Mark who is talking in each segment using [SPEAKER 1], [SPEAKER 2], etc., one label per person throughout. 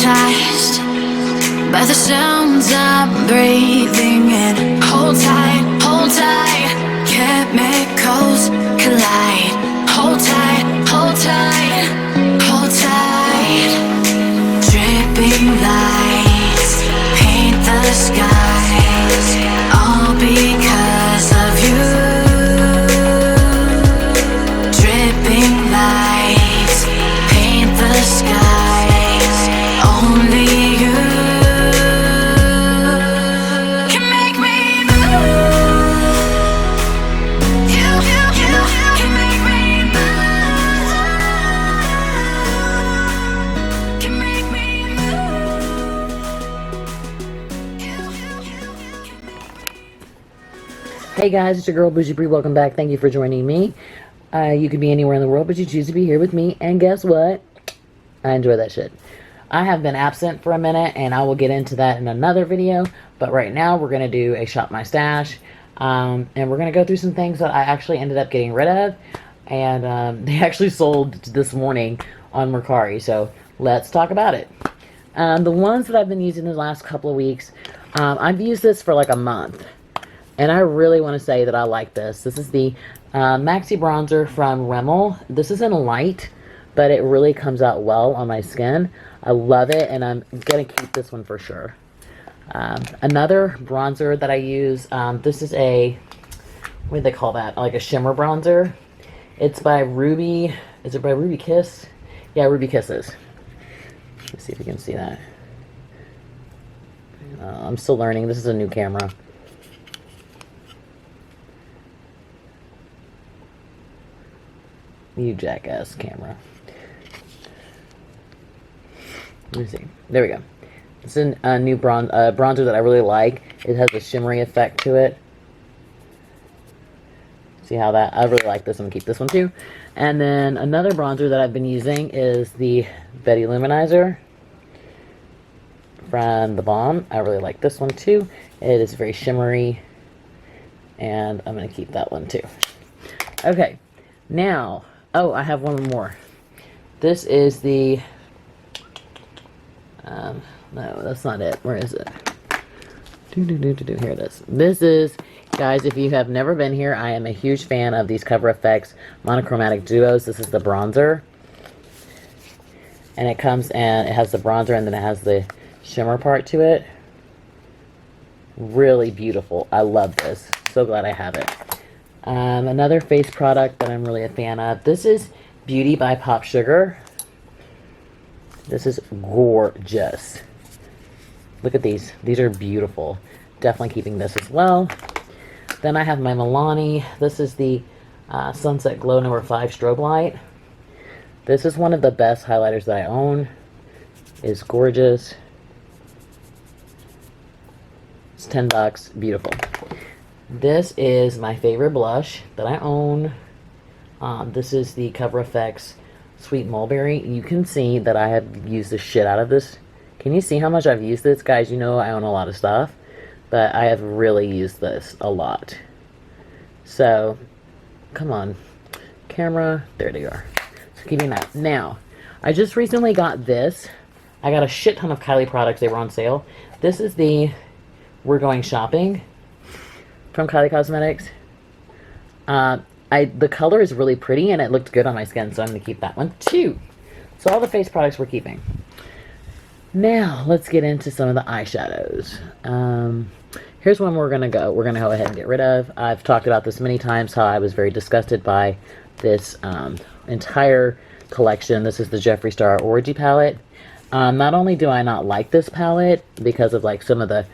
[SPEAKER 1] hypnotized by the sounds I'm breathing in. Hold tight, chemicals collide. Hold tight, hold tight, hold tight. Dripping lights paint the skies, all because of you. Dripping lights paint the skies, only you can make me move. You can make me move. Can make me move.
[SPEAKER 2] Hey guys, it's your girl Bougie Brie. Welcome back. Thank you for joining me. You could be anywhere in the world, but you choose to be here with me. And guess what? I enjoy that shit. I have been absent for a minute, and I will get into that in another video. But right now, we're going to do a Shop My Stash. And we're going to go through some things that I actually ended up getting rid of. And they actually sold this morning on Mercari. So let's talk about it. The ones that I've been using the last couple of weeks, I've used this for like a month. And I really want to say that I like this. This is the Maxi Bronzer from Rimmel. This is in light, but it really comes out well on my skin. I love it, and I'm going to keep this one for sure. Another bronzer that I use, this is a, what do they call that? Like a shimmer bronzer. It's by Ruby. Is it by Ruby Kiss? Yeah, Ruby Kisses. Let's see if you can see that. I'm still learning. This is a new camera. You jackass camera. Let me see. There we go. It's a new bronzer that I really like. It has a shimmery effect to it. See how that? I really like this one. Keep this one too. And then another bronzer that I've been using is the Betty Luminizer from The Balm. I really like this one too. It is very shimmery. And I'm going to keep that one too. Okay. Now... oh, I have one more. This is the, no, that's not it. Where is it? Here it is. This is, guys, if you have never been here, I am a huge fan of these Cover FX Monochromatic Duos. This is the bronzer. And it comes and it has the bronzer and then it has the shimmer part to it. Really beautiful. I love this. So glad I have it. Another face product that I'm really a fan of. This is Beauty by Pop Sugar. This is gorgeous. Look at these. These are beautiful. Definitely keeping this as well. Then I have my Milani. This is the Sunset Glow No. 5 Strobe Light. This is one of the best highlighters that I own. It's gorgeous. It's $10. Beautiful. This is my favorite blush that I own. This is the Cover FX Sweet Mulberry. You can see that I have used the shit out of this. Can you see how much I've used this? Guys, you know I own a lot of stuff. But I have really used this a lot. So, come on. Camera. There they are. So keeping that. Now, I just recently got this. I got a shit ton of Kylie products. They were on sale. This is the We're Going Shopping from Kylie Cosmetics. The color is really pretty and it looked good on my skin, so I'm going to keep that one too. So all the face products we're keeping. Now, let's get into some of the eyeshadows. Here's one we're going to go ahead and get rid of. I've talked about this many times, how I was very disgusted by this entire collection. This is the Jeffree Star Orgy palette. Not only do I not like this palette because of like some of the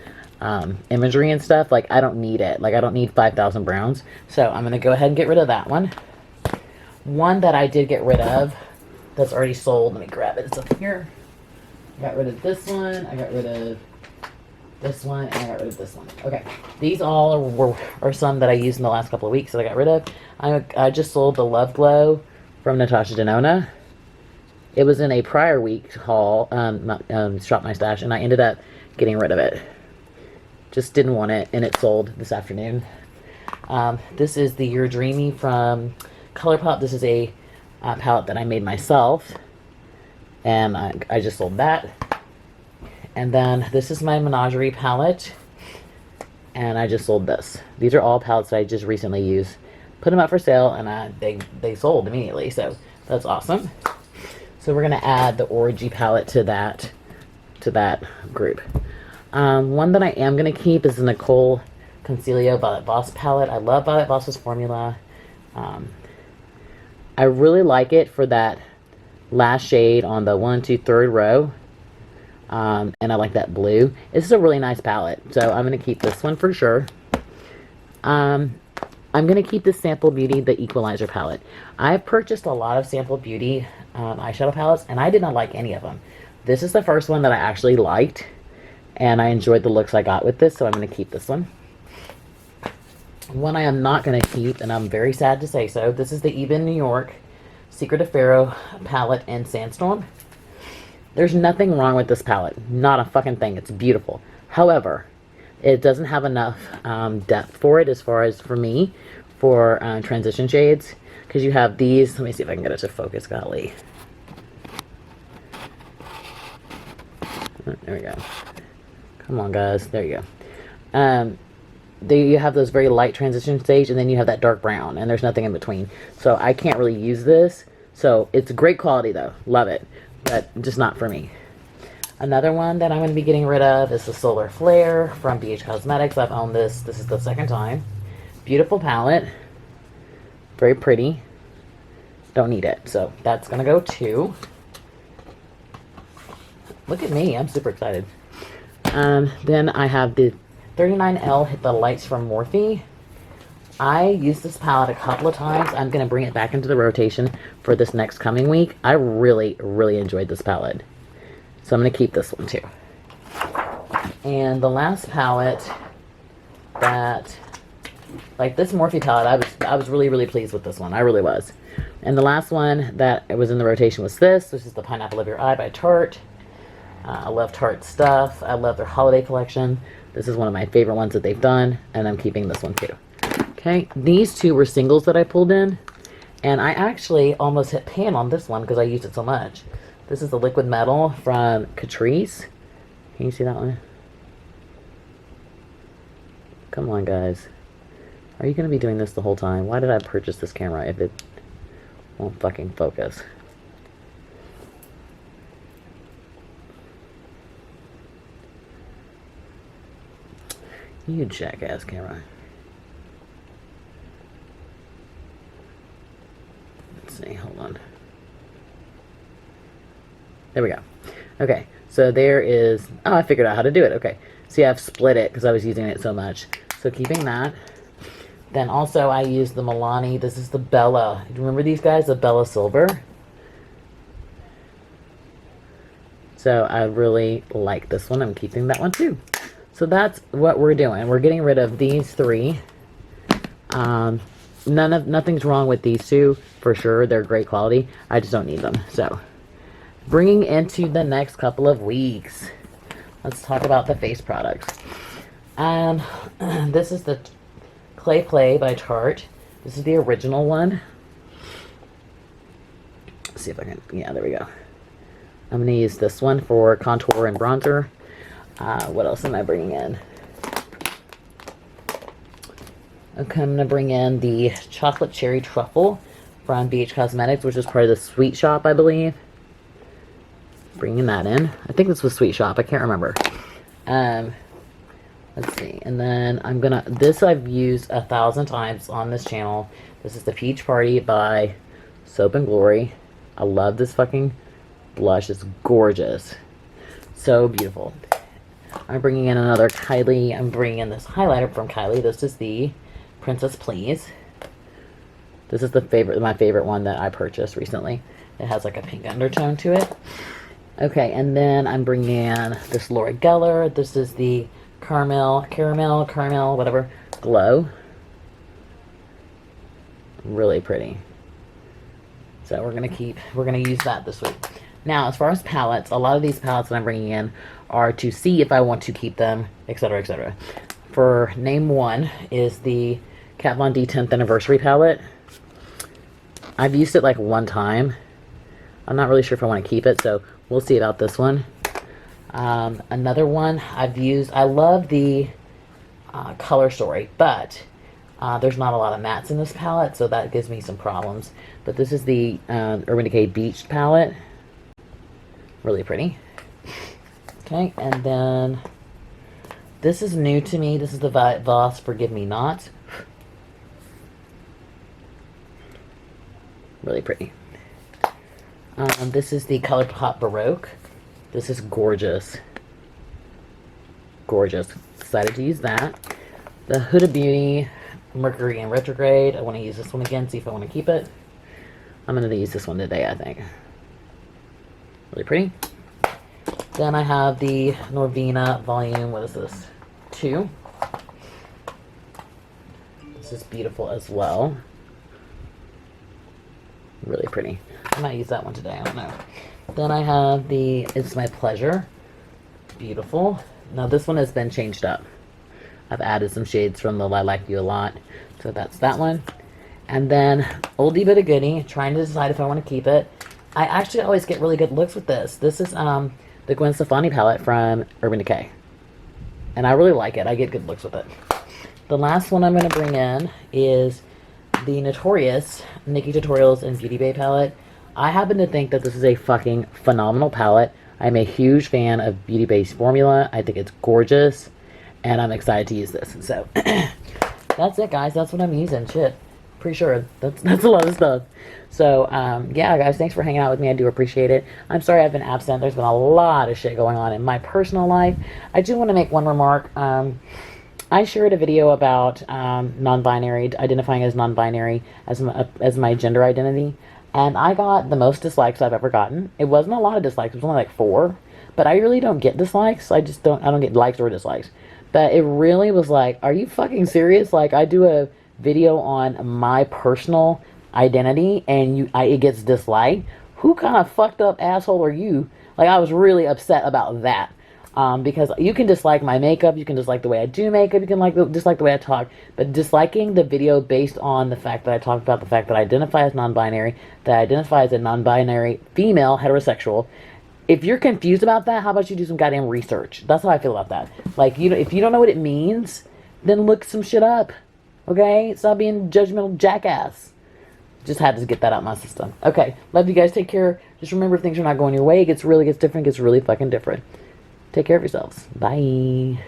[SPEAKER 2] imagery and stuff, like I don't need it. Like I don't need 5,000 browns. So I'm going to go ahead and get rid of that one. One that I did get rid of that's already sold. Let me grab it. It's up here. I got rid of this one. I got rid of this one. And I got rid of this one. Okay. These all are some that I used in the last couple of weeks that I got rid of. I just sold the Love Glow from Natasha Denona. It was in a prior week haul, Shop My Stash, and I ended up getting rid of it. Just didn't want it, and it sold this afternoon. This is the You're Dreamy from ColourPop. This is a palette that I made myself, and I just sold that. And then this is my Menagerie palette. And I just sold this. These are all palettes that I just recently used. Put them up for sale, and they sold immediately. So that's awesome. So we're gonna add the Orgy palette to that group. One that I am gonna keep is the Nicole Concealio Violet Voss palette. I love Violet Voss's formula. I really like it for that last shade on the 1, 2, 3rd row. And I like that blue. This is a really nice palette, so I'm going to keep this one for sure. I'm going to keep the Sample Beauty, the Equalizer palette. I've purchased a lot of Sample Beauty eyeshadow palettes, and I did not like any of them. This is the first one that I actually liked, and I enjoyed the looks I got with this, so I'm going to keep this one. One I am not going to keep, and I'm very sad to say so, this is the Even New York Secret of Pharaoh palette in Sandstorm. There's nothing wrong with this palette. Not a fucking thing. It's beautiful. However, it doesn't have enough depth for it as far as for me for transition shades. Because you have these. Let me see if I can get it to focus. Golly. There we go. Come on, guys. There you go. There you have those very light transition shades, and then you have that dark brown, and there's nothing in between. So I can't really use this. So it's great quality, though. Love it. But just not for me. Another one that I'm going to be getting rid of is the Solar Flare from BH Cosmetics. I've owned this. This is the 2nd time. Beautiful palette. Very pretty. Don't need it. So that's going to go too. Look at me. I'm super excited. Then I have the 39L Hit the Lights from Morphe. I used this palette a couple of times. I'm going to bring it back into the rotation for this next coming week. I really, really enjoyed this palette. So I'm going to keep this one too. And the last palette that, like this Morphe palette, I was really, really pleased with this one. I really was. And the last one that was in the rotation was this. This is the Pineapple of Your Eye by Tarte. I love Tarte stuff. I love their holiday collection. This is one of my favorite ones that they've done. And I'm keeping this one too. Okay, these two were singles that I pulled in, and I actually almost hit pan on this one because I used it so much. This is the Liquid Metal from Catrice. Can you see that one? Come on, guys. Are you going to be doing this the whole time? Why did I purchase this camera if it won't fucking focus? You jackass camera. See, hold on. There we go. Okay, so there is, oh, I figured out how to do it. Okay, see, I've split it because I was using it so much. So keeping that. Then also I used the Milani. This is the Bella. Do you remember these guys? The Bella Silver. So I really like this one. I'm keeping that one too. So that's what we're doing. We're getting rid of these three. Nothing's wrong with these two for sure. They're great quality. I just don't need them. So bringing into the next couple of weeks, let's talk about the face products. This is the Clay Play by Tarte. This is the original one. Let's see if I can, yeah, there we go. I'm going to use this one for contour and bronzer. What else am I bringing in? Okay, I'm going to bring in the Chocolate Cherry Truffle from BH Cosmetics, which is part of the Sweet Shop, I believe. Bringing that in. I think this was Sweet Shop. I can't remember. Let's see. And then I'm going to... This I've used 1,000 times on this channel. This is the Peach Party by Soap and Glory. I love this fucking blush. It's gorgeous. So beautiful. I'm bringing in another Kylie. I'm bringing in this highlighter from Kylie. This is the Princess Please. This is my favorite one that I purchased recently. It has like a pink undertone to it. Okay, and then I'm bringing in this Laura Geller. This is the caramel, whatever, Glow. Really pretty. So we're gonna use that this week. Now, as far as palettes, a lot of these palettes that I'm bringing in are to see if I want to keep them, etc., etc. For name one is the Kat Von D 10th Anniversary palette. I've used it like one time. I'm not really sure if I want to keep it, so we'll see about this one. Another one I've used, I love the Color Story, but there's not a lot of mattes in this palette, so that gives me some problems. But this is the Urban Decay Beach palette. Really pretty. Okay, and then this is new to me. This is the Voss Forgive Me Not. Really pretty. This is the ColourPop Baroque. This is gorgeous. Gorgeous. Excited to use that. The Huda Beauty Mercury in Retrograde. I want to use this one again, see if I want to keep it. I'm going to use this one today, I think. Really pretty. Then I have the Norvina Volume, what is this? 2. This is beautiful as well. Really pretty. I might use that one today, I don't know. Then I have the It's My Pleasure. Beautiful. Now this one has been changed up. I've added some shades from the Lilac You A Lot. So that's that one. And then oldie but a goodie. Trying to decide if I want to keep it. I actually always get really good looks with this. This is the Gwen Stefani palette from Urban Decay. And I really like it. I get good looks with it. The last one I'm going to bring in is the Notorious Nikkietutorials and Beautybay palette. I happen to think that this is a fucking phenomenal palette. I'm a huge fan of Beautybay's formula. I think it's gorgeous. And I'm excited to use this. So, that's it, guys. That's what I'm using. Shit. Pretty sure that's a lot of stuff. So, yeah, guys, thanks for hanging out with me. I do appreciate it. I'm sorry I've been absent. There's been a lot of shit going on in my personal life. I do want to make one remark. I shared a video about non-binary, identifying as non-binary as my gender identity. And I got the most dislikes I've ever gotten. It wasn't a lot of dislikes. It was only like 4. But I really don't get dislikes. I don't get likes or dislikes. But it really was like, are you fucking serious? Like, I do a video on my personal identity and it gets disliked. Who kind of fucked up asshole are you? Like, I was really upset about that. Because you can dislike my makeup, you can dislike the way I do makeup, you can dislike the way I talk, but disliking the video based on the fact that I talked about the fact that I identify as non-binary, that I identify as a non-binary female heterosexual. If you're confused about that, how about you do some goddamn research? That's how I feel about that. Like, if you don't know what it means, then look some shit up. Okay? Stop being judgmental jackass. Just had to get that out of my system. Okay. Love you guys. Take care. Just remember, if things are not going your way, it gets different. It gets really fucking different. Take care of yourselves. Bye.